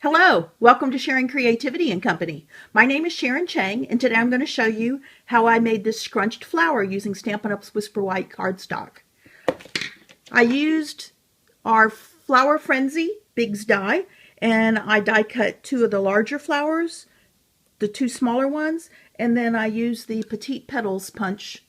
Hello, welcome to Sharon Creativity and Company. My name is Sharon Cheng, and today I'm going to show you how I made this scrunched flower using Stampin' Up's Whisper White cardstock. I used our Flower Frenzy Bigs die, and I die cut two of the larger flowers, the two smaller ones, and then I used the Petite Petals punch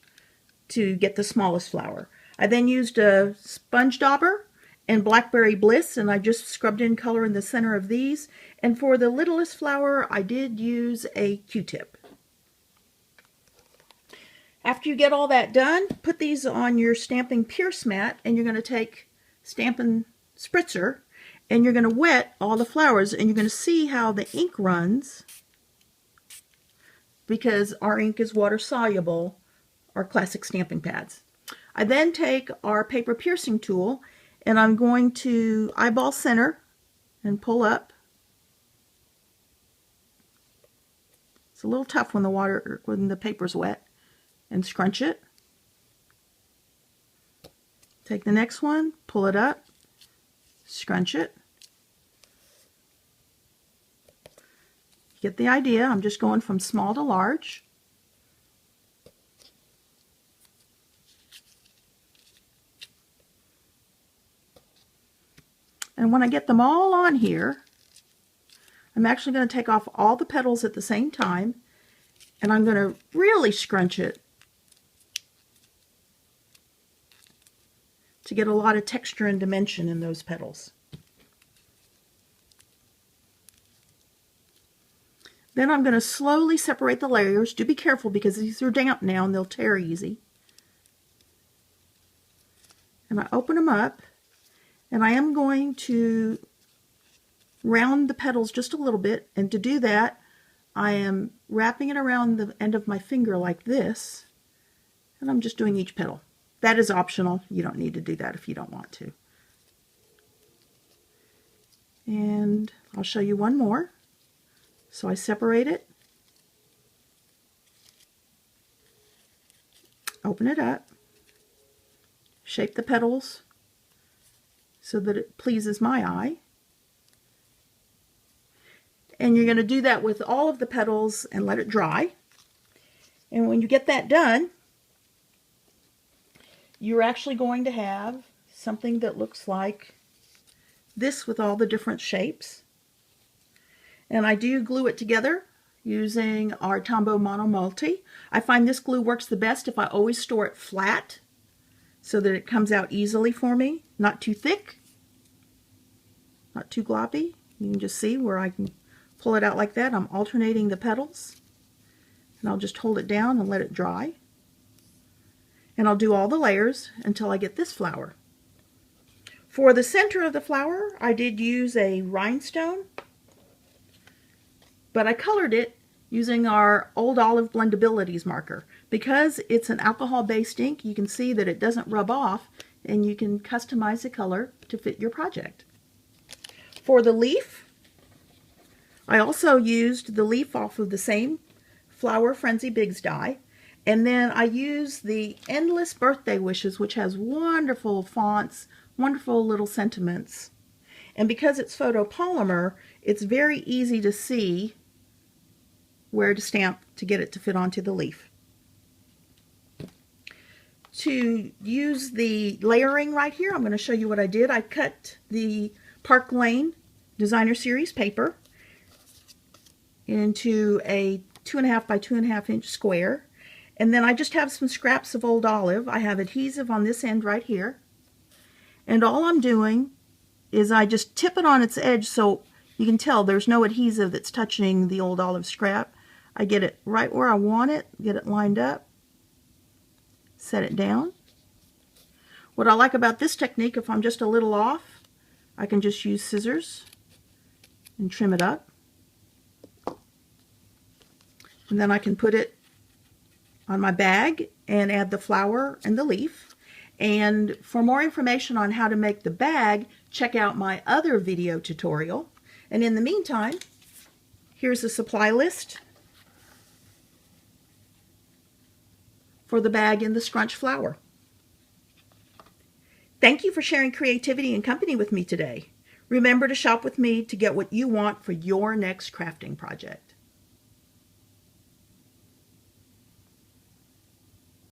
to get the smallest flower. I then used a sponge dauber and Blackberry Bliss, and I just scrubbed in color in the center of these. And for the littlest flower, I did use a Q-tip. After you get all that done, put these on your stamping pierce mat, and you're going to take Stampin' Spritzer, and you're going to wet all the flowers, and you're going to see how the ink runs, because our ink is water soluble, our classic stamping pads. I then take our paper piercing tool, and I'm going to eyeball center and pull up. It's a little tough when the paper's wet, and scrunch it. Take the next one, pull it up, scrunch it. Get the idea. I'm just going from small to large. And when I get them all on here, I'm actually going to take off all the petals at the same time, and I'm going to really scrunch it to get a lot of texture and dimension in those petals. Then I'm going to slowly separate the layers. Do be careful because these are damp now and they'll tear easy. And I open them up. And I am going to round the petals just a little bit, and to do that I am wrapping it around the end of my finger like this, and I'm just doing each petal. That is optional. You don't need to do that if you don't want to. And I'll show you one more. So I separate it, open it up, shape the petals so that it pleases my eye. And you're going to do that with all of the petals and let it dry. And when you get that done, you're actually going to have something that looks like this with all the different shapes. And I do glue it together using our Tombow Mono Multi. I find this glue works the best if I always store it flat, so that it comes out easily for me. Not too thick, not too gloppy. You can just see where I can pull it out like that. I'm alternating the petals, and I'll just hold it down and let it dry. And I'll do all the layers until I get this flower. For the center of the flower, I did use a rhinestone, but I colored it using our Old Olive Blendabilities marker. Because it's an alcohol-based ink, you can see that it doesn't rub off, and you can customize the color to fit your project. For the leaf, I also used the leaf off of the same Flower Frenzy Bigs die, and then I used the Endless Birthday Wishes, which has wonderful fonts, wonderful little sentiments. And because it's photopolymer, it's very easy to see where to stamp to get it to fit onto the leaf. To use the layering right here, I'm going to show you what I did. I cut the Park Lane Designer Series paper into a 2.5 by 2.5 inch square. And then I just have some scraps of Old Olive. I have adhesive on this end right here. And all I'm doing is I just tip it on its edge so you can tell there's no adhesive that's touching the Old Olive scrap. I get it right where I want it, get it lined up, set it down. What I like about this technique, if I'm just a little off, I can just use scissors and trim it up. And then I can put it on my bag and add the flower and the leaf. And for more information on how to make the bag, check out my other video tutorial. And in the meantime, here's a supply list for the bag and the scrunch flower. Thank you for sharing creativity and company with me today. Remember to shop with me to get what you want for your next crafting project.